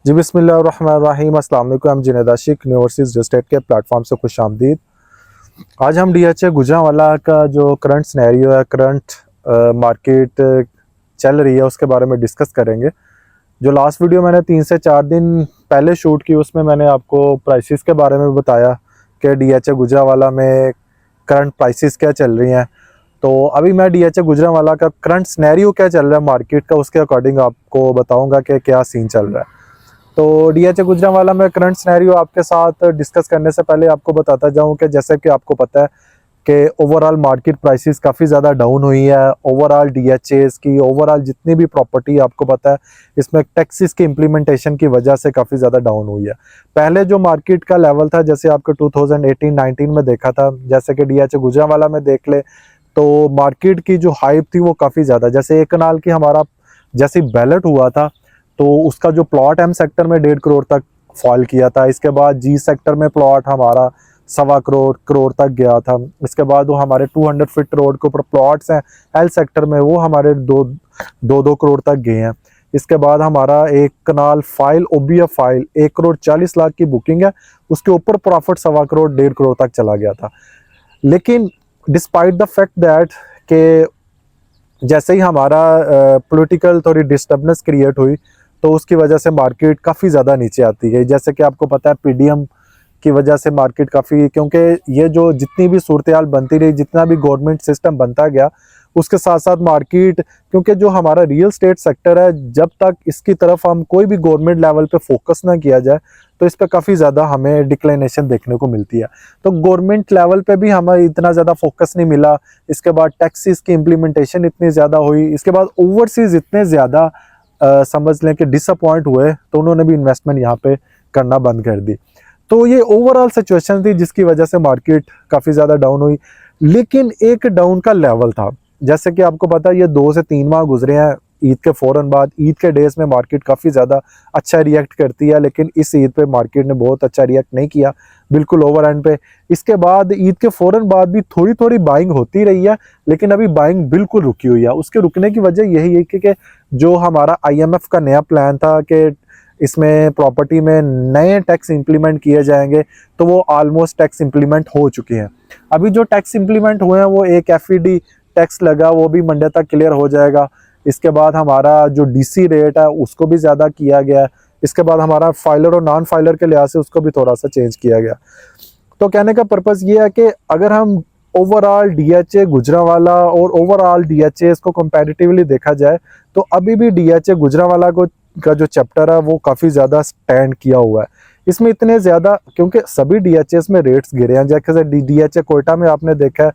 जी बिस्मिल्लाहिर्रहमानिर्रहीम। अस्सलाम वालेकुम। हम जुनैद आशिक यूनिवर्सिटीज़ रियल एस्टेट के प्लेटफॉर्म से खुशामदीद। आज हम डीएचए गुजरांवाला का जो करंट सिनेरियो है, करंट मार्केट चल रही है, उसके बारे में डिस्कस करेंगे। जो लास्ट वीडियो मैंने 3 से 4 दिन पहले शूट की, उसमें मैंने आपको प्राइसेस के बारे में बताया कि डीएचए गुजरांवाला में करंट प्राइसेस क्या चल रही हैं। तो अभी मैं डीएचए गुजरांवाला का करंट सिनेरियो क्या चल रहा है मार्केट का, उसके अकॉर्डिंग आपको बताऊंगा कि क्या सीन चल रहा है। तो डीएचए गुजरांवाला में करंट सिनेरियो आपके साथ डिस्कस करने से पहले आपको बताता जाऊं कि जैसे कि आपको पता है कि ओवरऑल मार्केट प्राइसेस काफ़ी ज़्यादा डाउन हुई है। ओवरऑल डीएचएस की ओवरऑल जितनी भी प्रॉपर्टी आपको पता है, इसमें टैक्सेस की इम्प्लीमेंटेशन की वजह से काफ़ी ज़्यादा डाउन हुई है। पहले जो मार्केट का लेवल था, जैसे आपको 2018-19 में देखा था, जैसे कि डीएचए गुजरांवाला में देख ले तो मार्केट की जो हाइप थी वो काफ़ी ज़्यादा, जैसे एक कनाल की हमारा जैसे बैलेट हुआ था तो उसका जो प्लॉट एम सेक्टर में 1.5 करोड़ तक फॉल किया था। इसके बाद जी सेक्टर में प्लॉट हमारा 1.25 करोड़ तक गया था। इसके बाद वो हमारे 200 फीट रोड के ऊपर प्लॉट्स हैं एल सेक्टर में, वो हमारे दो करोड़ तक गए हैं। इसके बाद हमारा एक कनाल फाइल ओबीएफ फाइल 1 करोड़ 40 लाख की बुकिंग है, उसके ऊपर प्रॉफिट 1.25 करोड़ 1.5 करोड़ तक चला गया था। लेकिन डिस्पाइट द फैक्ट दैट के जैसे ही हमारा पॉलिटिकल थोड़ी डिस्टर्बेंस क्रिएट हुई तो उसकी वजह से मार्केट काफ़ी ज़्यादा नीचे आती गई। जैसे कि आपको पता है पीडीएम की वजह से मार्केट काफ़ी, क्योंकि ये जो जितनी भी सूरत हाल बनती रही, जितना भी गवर्नमेंट सिस्टम बनता गया, उसके साथ साथ मार्केट, क्योंकि जो हमारा रियल स्टेट सेक्टर है, जब तक इसकी तरफ हम कोई भी गवर्नमेंट लेवल पे फोकस ना किया जाए तो इस पर काफ़ी ज़्यादा हमें डिक्लाइनेशन देखने को मिलती है। तो गवर्नमेंट लेवल पे भी हमें इतना ज़्यादा फोकस नहीं मिला। इसके बाद टैक्सेस की इम्प्लीमेंटेशन इतनी ज़्यादा हुई, इसके बाद ओवरसीज इतने ज़्यादा समझ लें कि डिसअपॉइंट हुए, तो उन्होंने भी इन्वेस्टमेंट यहाँ पे करना बंद कर दी। तो ये ओवरऑल सिचुएशन थी जिसकी वजह से मार्केट काफ़ी ज़्यादा डाउन हुई। लेकिन एक डाउन का लेवल था, जैसे कि आपको पता है ये 2 से 3 माह गुजरे हैं ईद के फ़ौरन बाद। ईद के डेज में मार्केट काफ़ी ज़्यादा अच्छा रिएक्ट करती है, लेकिन इस ईद पे मार्केट ने बहुत अच्छा रिएक्ट नहीं किया, बिल्कुल ओवर एंड पे। इसके बाद ईद के फ़ौरन बाद भी थोड़ी थोड़ी बाइंग होती रही है, लेकिन अभी बाइंग बिल्कुल रुकी हुई है। उसके रुकने की वजह यही है कि जो हमारा आईएमएफ का नया प्लान था कि इसमें प्रॉपर्टी में नए टैक्स इंप्लीमेंट किए जाएंगे, तो वो ऑलमोस्ट टैक्स इंप्लीमेंट हो चुके हैं। अभी जो टैक्स इंप्लीमेंट हुए हैं वो एक एफईडी टैक्स लगा, वो भी मंडे तक क्लियर हो जाएगा। इसके बाद हमारा जो डीसी रेट है उसको भी ज़्यादा किया गया है। इसके बाद हमारा फाइलर और नॉन फाइलर के लिहाज से उसको भी थोड़ा सा चेंज किया गया। तो कहने का पर्पज़ ये है कि अगर हम ओवरऑल डीएचए गुजरांवाला और ओवरऑल डीएचए को कंपैरेटिवली देखा जाए, तो अभी भी डीएचए गुजरांवाला को का जो चैप्टर है वो काफ़ी ज़्यादा स्टैंड किया हुआ है। इसमें इतने ज़्यादा, क्योंकि सभी डीएचएस में रेट्स गिरे हैं। जैसे डीएचए कोयटा में आपने देखा है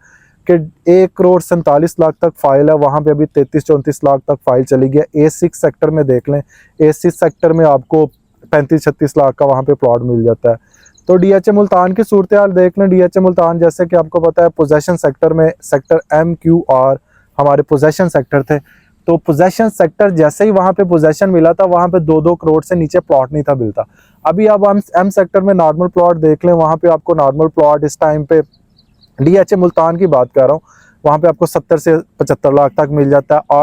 कि 1 करोड़ 47 लाख तक फाइल है, वहाँ पे अभी 33-34 लाख तक फाइल चली गई। A6 सेक्टर में देख लें, A6 सेक्टर में आपको 35-36 लाख का वहाँ पे प्लॉट मिल जाता है। तो डीएचए मुल्तान की सूरत हाल देख लें। डीएचए मुल्तान जैसे कि आपको पता है पोजेशन सेक्टर में सेक्टर MQR हमारे पोजेशन सेक्टर थे। तो पोजेशन सेक्टर जैसे ही वहाँ पे पोजेशन मिला था, वहाँ पे 2-2 करोड़ से नीचे प्लॉट नहीं था मिलता। अभी अब हम एम सेक्टर में नॉर्मल प्लॉट देख लें, वहाँ पे आपको नॉर्मल प्लॉट इस टाइम पे डीएचए मुल्तान की बात कर रहा हूँ, वहाँ पे आपको 70 से 75 लाख तक मिल जाता है।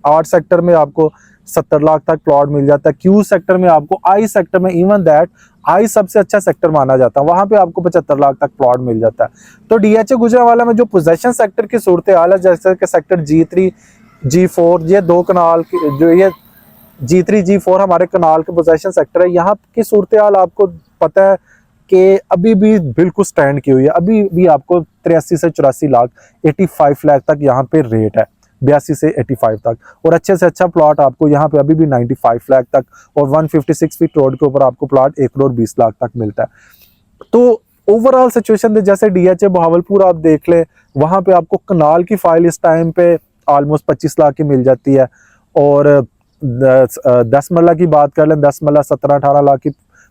आर्ट सेक्टर में आपको 70 लाख तक प्लॉट मिल जाता है। क्यू सेक्टर में आपको, आई सेक्टर में, इवन दैट आई सबसे अच्छा सेक्टर माना जाता है, वहाँ पे आपको 75 लाख तक प्लॉट मिल जाता है। तो डीएचए गुजरांवाला में जो पोजेशन सेक्टर की सूरत हाल है, जैसे कि सेक्टर G3 G4, ये 2 कनाल की, जो ये G3 G4 हमारे कनाल के पोजेशन सेक्टर है, यहाँ की सूरत हाल आपको पता है कि अभी भी बिल्कुल स्टैंड की हुई है। अभी भी आपको 83 से 84 लाख 85 लाख तक यहाँ पे रेट है, 82 से 85 तक। और अच्छे से अच्छा प्लॉट आपको यहाँ पे अभी भी 95 लाख तक, और 156 फीट रोड के ऊपर आपको प्लॉट 1 करोड़ 20 लाख तक मिलता है। तो ओवरऑल सिचुएशन जैसे डीएचए बहावलपुर आप देख ले, वहाँ पे आपको कनाल की फाइल इस टाइम पे ऑलमोस्ट 25 लाख की मिल जाती है। और 10 मरला की बात कर लें, 10 मरला 17-18 लाख की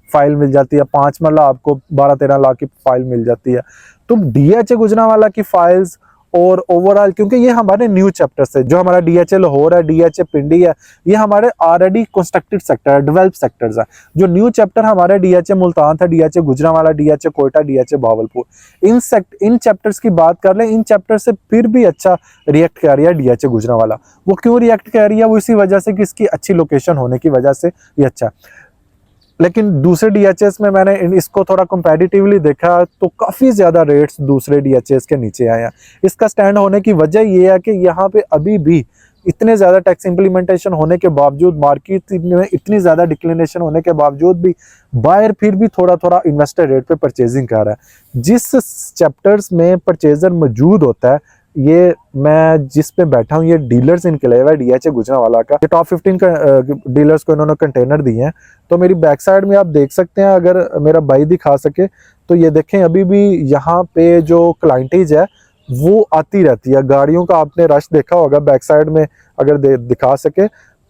फाइल मिल जाती है। 5 मरला आपको 12-13 लाख की फाइल मिल जाती है। तो डीएचए गुजरांवाला की फाइल्स और ओवरऑल, क्योंकि ये हमारे न्यू चैप्टर्स है, जो हमारा डीएचए लाहौर है, डीएचए पिंडी है, ये हमारे ऑलरेडी कंस्ट्रक्टेड सेक्टर है, डेवलप्ड सेक्टर्स है। जो न्यू चैप्टर हमारे डीएचए मुल्तान था, DHA Gujranwala, DHA Quetta, DHA Bahawalpur, इन चैप्टर्स की बात कर लें, इन चैप्टर से फिर भी अच्छा रिएक्ट कर रही है डीएचए गुजरांवाला। वो क्यों रिएक्ट कर रही है? वो इसी वजह से कि इसकी अच्छी लोकेशन होने की वजह से ये अच्छा है। लेकिन दूसरे डीएचएस में मैंने इसको थोड़ा कंपैरेटिवली देखा तो काफ़ी ज़्यादा रेट्स दूसरे डीएचएस के नीचे आए हैं। इसका स्टैंड होने की वजह ये है कि यहाँ पे अभी भी इतने ज़्यादा टैक्स इम्प्लीमेंटेशन होने के बावजूद, मार्केट में इतनी ज़्यादा डिक्लिनेशन होने के बावजूद भी बायर फिर भी थोड़ा थोड़ा इन्वेस्टर रेट पे परचेजिंग कर रहा है। जिस चैप्टर्स में परचेजर मौजूद होता है, ये मैं जिस पे बैठा हूँ, ये डीलर्स इनक्लेव है डीएचए गुजरांवाला का। ये टॉप 15 डीलर्स को इन्होंने कंटेनर दिए हैं। तो मेरी बैक साइड में आप देख सकते हैं, अगर मेरा भाई दिखा सके तो ये देखें, अभी भी यहाँ पे जो क्लाइंटेज है वो आती रहती है। गाड़ियों का आपने रश देखा होगा बैक साइड में, अगर दिखा सके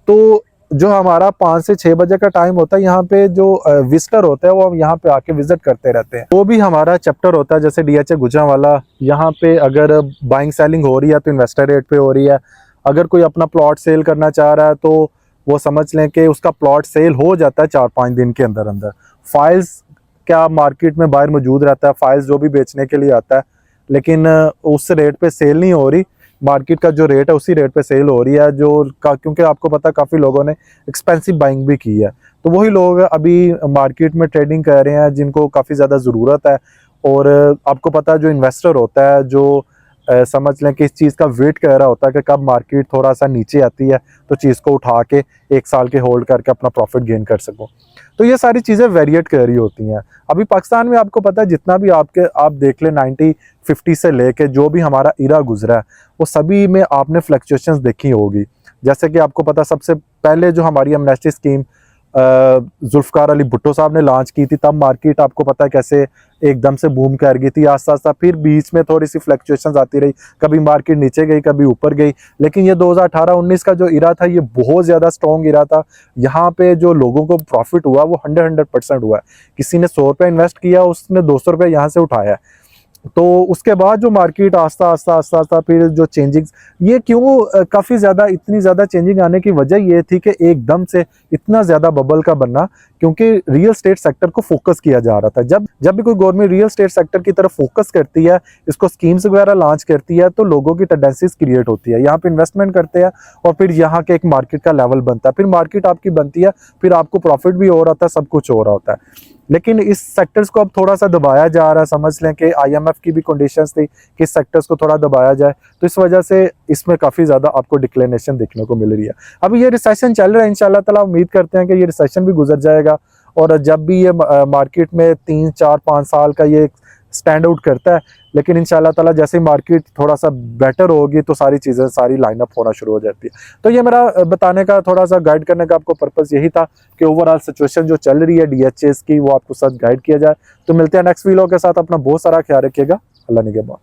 तो जो हमारा 5 से 6 बजे का टाइम होता है, यहाँ पे जो विजिटर होता है वो हम यहाँ पे आके विजिट करते रहते हैं। वो भी हमारा चैप्टर होता है जैसे डीएचए गुजरांवाला। यहाँ पे अगर बाइंग सेलिंग हो रही है तो इन्वेस्टर रेट पे हो रही है। अगर कोई अपना प्लॉट सेल करना चाह रहा है तो वो समझ लें कि उसका प्लॉट सेल हो जाता है 4-5 दिन के अंदर अंदर। फाइल्स क्या मार्केट में बाहर मौजूद रहता है, फाइल्स जो भी बेचने के लिए आता है, लेकिन उस रेट पे सेल नहीं हो रही। मार्केट का जो रेट है उसी रेट पे सेल हो रही है, क्योंकि आपको पता काफ़ी लोगों ने एक्सपेंसिव बाइंग भी की है। तो वही लोग अभी मार्केट में ट्रेडिंग कर रहे हैं जिनको काफ़ी ज़्यादा ज़रूरत है। और आपको पता है जो इन्वेस्टर होता है, जो समझ लें कि इस चीज़ का वेट कर रहा होता है कि कब मार्केट थोड़ा सा नीचे आती है तो चीज़ को उठा के 1 साल के होल्ड करके अपना प्रॉफिट गेन कर सको। तो ये सारी चीज़ें वेरिएट कर रही होती हैं। अभी पाकिस्तान में आपको पता है जितना भी आप देख लें 1950 से लेके जो भी हमारा इरा गुजरा है, वो सभी में आपने फ्लक्चुएशंस देखी होगी। जैसे कि आपको पता, सबसे पहले जो हमारी एमनेस्टी स्कीम जुल्फ़िकार अली भुट्टो साहब ने लॉन्च की थी, तब मार्केट आपको पता है कैसे एकदम से बूम कर गई थी। आस्ता आस्ता फिर बीच में थोड़ी सी फ्लक्चुएशंस आती रही, कभी मार्केट नीचे गई कभी ऊपर गई। लेकिन ये 2018-19 का जो इरा था, ये बहुत ज़्यादा स्ट्रॉन्ग इरा था। यहाँ पे जो लोगों को प्रॉफिट हुआ वो 100% हुआ है। किसी ने 100 रुपये इन्वेस्ट किया, उसने 200 रुपये यहाँ से उठाया है। तो उसके बाद जो मार्केट आस्ता आस्ता फिर जो चेंजिंग, ये क्यों काफ़ी ज़्यादा इतनी ज़्यादा चेंजिंग आने की वजह ये थी कि एकदम से इतना ज़्यादा बबल का बनना, क्योंकि रियल स्टेट सेक्टर को फोकस किया जा रहा था। जब भी कोई गवर्नमेंट रियल स्टेट सेक्टर की तरफ फोकस करती है, इसको स्कीम्स वगैरह लॉन्च करती है, तो लोगों की टेंडेंसीज क्रिएट होती है, यहाँ पे इन्वेस्टमेंट करते हैं और फिर यहाँ के एक मार्केट का लेवल बनता है। फिर मार्केट आपकी बनती है, फिर आपको प्रॉफिट भी हो रहा था, सब कुछ हो रहा होता है। लेकिन इस सेक्टर्स को अब थोड़ा सा दबाया जा रहा है। समझ लें कि आईएमएफ की भी कंडीशंस थी कि इस सेक्टर्स को थोड़ा दबाया जाए, तो इस वजह से इसमें काफ़ी ज़्यादा आपको डिक्लेनेशन देखने को मिल रही है। अभी ये रिसेशन चल रहा है, इंशाल्लाह ताला उम्मीद करते हैं कि ये रिसेशन भी गुजर जाएगा। और जब भी ये मार्केट में 3, 4, 5 साल का ये स्टैंड आउट करता है, लेकिन इंशाल्लाह ताला जैसे ही मार्केट थोड़ा सा बेटर होगी तो सारी चीज़ें सारी लाइनअप होना शुरू हो जाती है। तो ये मेरा बताने का, थोड़ा सा गाइड करने का आपको पर्पज़ यही था कि ओवरऑल सिचुएशन जो चल रही है डीएचएस की, वो आपको साथ गाइड किया जाए। तो मिलते हैं नेक्स्ट वीडियो के साथ। अपना बहुत सारा ख्याल रखिएगा। अल्लाह निगहबान।